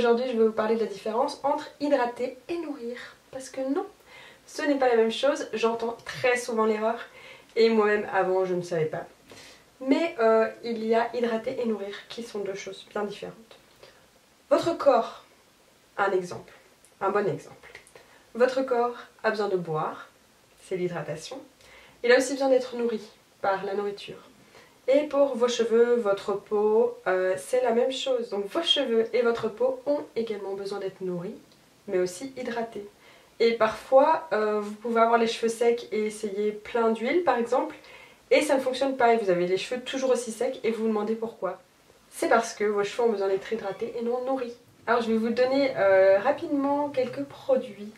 aujourd'hui je vais vous parler de la différence entre hydrater et nourrir. Parce que non, ce n'est pas la même chose, j'entends très souvent l'erreur et moi-même avant je ne savais pas. Mais il y a hydrater et nourrir qui sont deux choses bien différentes. Votre corps, un exemple, un bon exemple. Votre corps a besoin de boire, c'est l'hydratation. Il a aussi besoin d'être nourri par la nourriture. Et pour vos cheveux, votre peau, c'est la même chose. Donc vos cheveux et votre peau ont également besoin d'être nourris, mais aussi hydratés. Et parfois, vous pouvez avoir les cheveux secs et essayer plein d'huile par exemple, et ça ne fonctionne pas et vous avez les cheveux toujours aussi secs et vous vous demandez pourquoi. C'est parce que vos cheveux ont besoin d'être hydratés et non nourris. Alors je vais vous donner rapidement quelques produits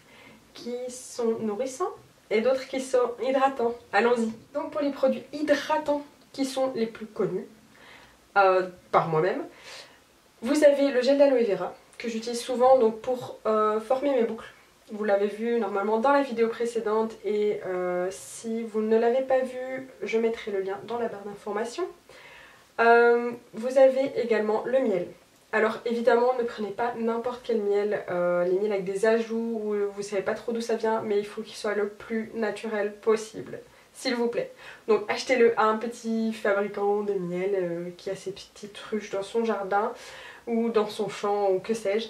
qui sont nourrissants et d'autres qui sont hydratants. Allons-y. Donc pour les produits hydratants qui sont les plus connus par moi-même, vous avez le gel d'aloe vera que j'utilise souvent donc pour former mes boucles. Vous l'avez vu normalement dans la vidéo précédente et si vous ne l'avez pas vu, je mettrai le lien dans la barre d'informations. Vous avez également le miel. Alors évidemment ne prenez pas n'importe quel miel, les miels avec des ajouts où vous ne savez pas trop d'où ça vient, mais il faut qu'il soit le plus naturel possible, s'il vous plaît. Donc achetez-le à un petit fabricant de miel qui a ses petites ruches dans son jardin ou dans son champ ou que sais-je.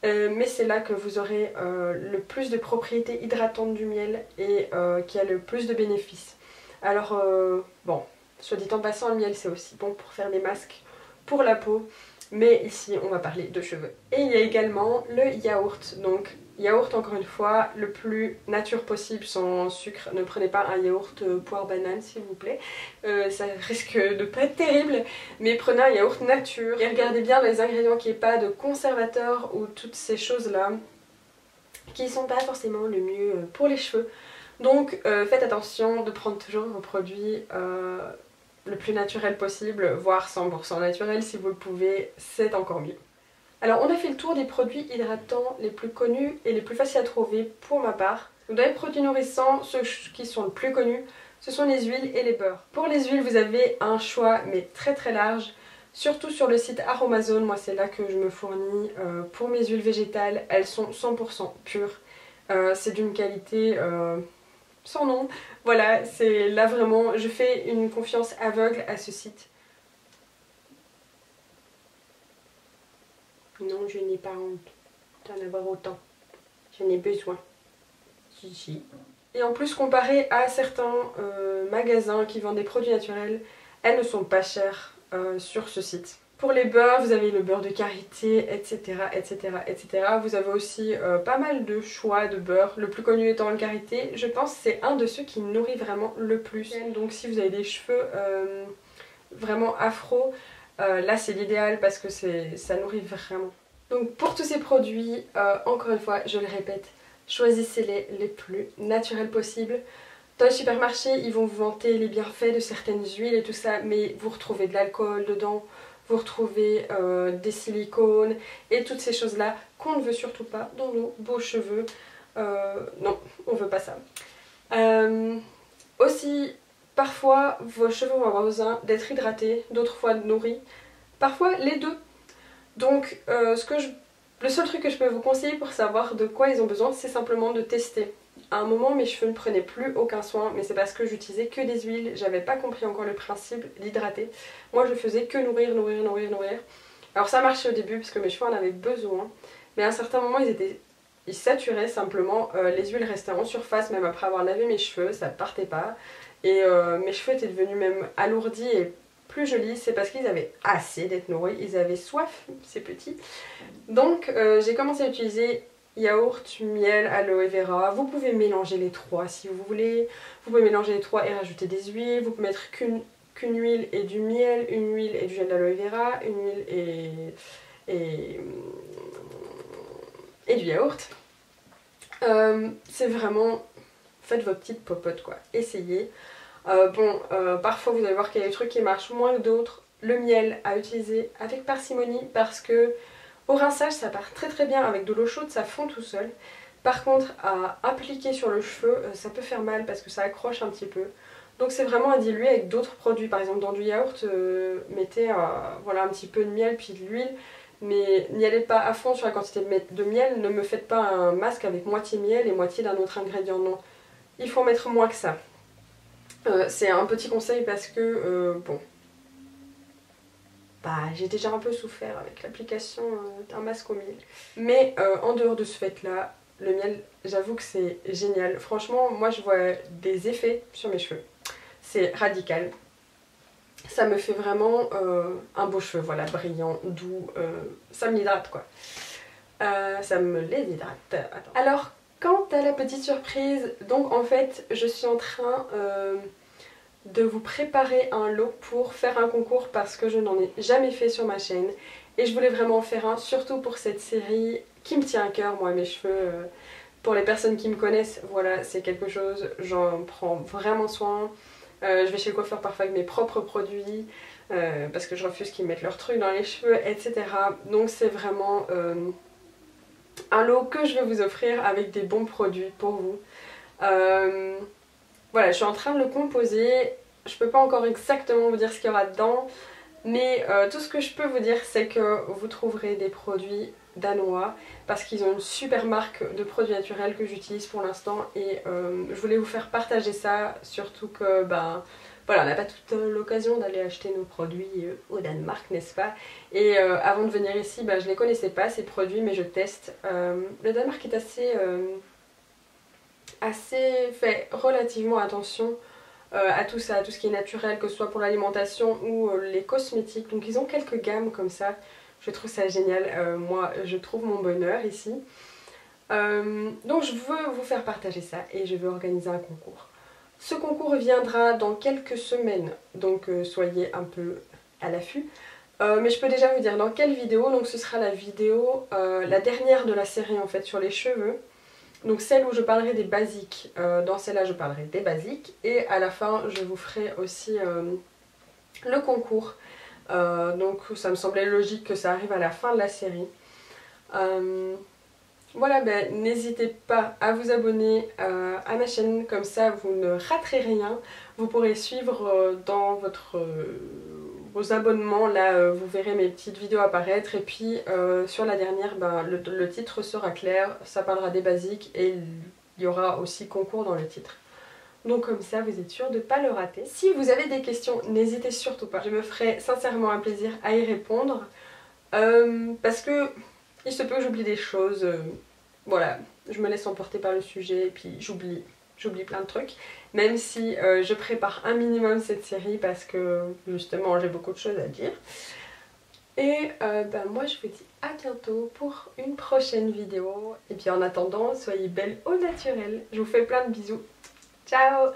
Mais c'est là que vous aurez le plus de propriétés hydratantes du miel et qui a le plus de bénéfices. Alors bon, soit dit en passant, le miel c'est aussi bon pour faire des masques pour la peau, mais ici on va parler de cheveux. Et il y a également le yaourt, donc yaourt encore une fois le plus nature possible, sans sucre. Ne prenez pas un yaourt poire banane s'il vous plaît, ça risque de pas être terrible, mais prenez un yaourt nature et regardez bien les ingrédients, qu'il n'y ait pas de conservateurs ou toutes ces choses là qui sont pas forcément le mieux pour les cheveux. Donc faites attention de prendre toujours vos produits le plus naturel possible, voire 100% naturel si vous le pouvez, c'est encore mieux. Alors on a fait le tour des produits hydratants les plus connus et les plus faciles à trouver pour ma part. Dans les produits nourrissants, ceux qui sont les plus connus, ce sont les huiles et les beurres. Pour les huiles, vous avez un choix mais très large, surtout sur le site Aromazone. Moi c'est là que je me fournis pour mes huiles végétales, elles sont 100% pures. C'est d'une qualité sans nom. Voilà, c'est là vraiment, je fais une confiance aveugle à ce site. Non, je n'ai pas honte d'en avoir autant. J'en ai besoin. Si. Et en plus, comparé à certains magasins qui vendent des produits naturels, elles ne sont pas chères sur ce site. Pour les beurres, vous avez le beurre de karité, etc. Vous avez aussi pas mal de choix de beurre. Le plus connu étant le karité. Je pense que c'est un de ceux qui nourrit vraiment le plus. Donc si vous avez des cheveux vraiment afro, là c'est l'idéal parce que ça nourrit vraiment. Donc pour tous ces produits, encore une fois, je le répète, choisissez les plus naturels possibles. Dans les supermarchés, ils vont vous vanter les bienfaits de certaines huiles et tout ça, mais vous retrouvez de l'alcool dedans, vous retrouvez des silicones et toutes ces choses-là qu'on ne veut surtout pas dans nos beaux cheveux. Non, on ne veut pas ça. Aussi, parfois, vos cheveux vont avoir besoin d'être hydratés, d'autres fois nourris, parfois les deux. Donc, le seul truc que je peux vous conseiller pour savoir de quoi ils ont besoin, c'est simplement de tester. À un moment, mes cheveux ne prenaient plus aucun soin, mais c'est parce que j'utilisais que des huiles, j'avais pas compris encore le principe d'hydrater. Moi, je faisais que nourrir. Alors ça marchait au début parce que mes cheveux en avaient besoin, mais à un certain moment, ils saturaient simplement, les huiles restaient en surface, même après avoir lavé mes cheveux, ça partait pas. Et mes cheveux étaient devenus même alourdis et plus jolis, c'est parce qu'ils avaient assez d'être nourris, ils avaient soif, ces petits. Donc j'ai commencé à utiliser yaourt, miel, aloe vera. Vous pouvez mélanger les trois si vous voulez. Vous pouvez mélanger les trois et rajouter des huiles. Vous pouvez mettre qu'une huile et du miel, une huile et du gel d'aloe vera, une huile et du yaourt. C'est vraiment... Faites vos petites popotes quoi. Essayez. Parfois vous allez voir qu'il y a des trucs qui marchent moins que d'autres. Le miel à utiliser avec parcimonie parce que au rinçage ça part très bien avec de l'eau chaude, ça fond tout seul. Par contre à appliquer sur le cheveu ça peut faire mal parce que ça accroche un petit peu. Donc c'est vraiment à diluer avec d'autres produits. Par exemple dans du yaourt mettez voilà, un petit peu de miel puis de l'huile. mais n'y allez pas à fond sur la quantité de miel, ne me faites pas un masque avec moitié miel et moitié d'un autre ingrédient, non. Il faut mettre moins que ça. C'est un petit conseil parce que, bon, bah, j'ai déjà un peu souffert avec l'application d'un masque au miel. Mais en dehors de ce fait-là, le miel, j'avoue que c'est génial. Franchement, moi je vois des effets sur mes cheveux. C'est radical. Ça me fait vraiment un beau cheveu, voilà, brillant, doux. Ça m'hydrate quoi. Ça me les hydrate. Attends. Alors, quant à la petite surprise, donc en fait, je suis en train de vous préparer un lot pour faire un concours parce que je n'en ai jamais fait sur ma chaîne. Et je voulais vraiment en faire un, surtout pour cette série qui me tient à cœur, moi, mes cheveux. Pour les personnes qui me connaissent, voilà, c'est quelque chose, j'en prends vraiment soin. Je vais chez le coiffeur parfois avec mes propres produits parce que je refuse qu'ils mettent leurs trucs dans les cheveux, etc. Donc c'est vraiment un lot que je vais vous offrir avec des bons produits pour vous. Voilà, je suis en train de le composer. Je peux pas encore exactement vous dire ce qu'il y aura dedans, mais tout ce que je peux vous dire, c'est que vous trouverez des produits danois parce qu'ils ont une super marque de produits naturels que j'utilise pour l'instant et je voulais vous faire partager ça, surtout que ben voilà, on n'a pas toute l'occasion d'aller acheter nos produits au Danemark, n'est-ce pas? Et avant de venir ici, ben, je les connaissais pas ces produits, mais je teste. Le Danemark est assez fait relativement attention à tout ça, à tout ce qui est naturel, que ce soit pour l'alimentation ou les cosmétiques. Donc ils ont quelques gammes comme ça. Je trouve ça génial. Moi, je trouve mon bonheur ici. Donc je veux vous faire partager ça et je veux organiser un concours. Ce concours viendra dans quelques semaines, donc soyez un peu à l'affût. Mais je peux déjà vous dire dans quelle vidéo. Donc ce sera la vidéo, la dernière de la série en fait sur les cheveux. Donc celle où je parlerai des basiques, dans celle-là je parlerai des basiques et à la fin je vous ferai aussi le concours. Donc ça me semblait logique que ça arrive à la fin de la série. Voilà, ben, n'hésitez pas à vous abonner à ma chaîne, comme ça vous ne raterez rien. Vous pourrez suivre dans vos abonnements, là vous verrez mes petites vidéos apparaître. Et puis sur la dernière, ben, le titre sera clair, ça parlera des basiques et il y aura aussi concours dans le titre. Donc comme ça vous êtes sûr de ne pas le rater. Si vous avez des questions, n'hésitez surtout pas. Je me ferai sincèrement un plaisir à y répondre. Parce que il se peut que j'oublie des choses. Voilà, je me laisse emporter par le sujet et puis j'oublie plein de trucs. Même si je prépare un minimum cette série parce que justement j'ai beaucoup de choses à dire. Et ben, moi je vous dis à bientôt pour une prochaine vidéo. Et puis en attendant, soyez belle au naturel. Je vous fais plein de bisous. Ciao!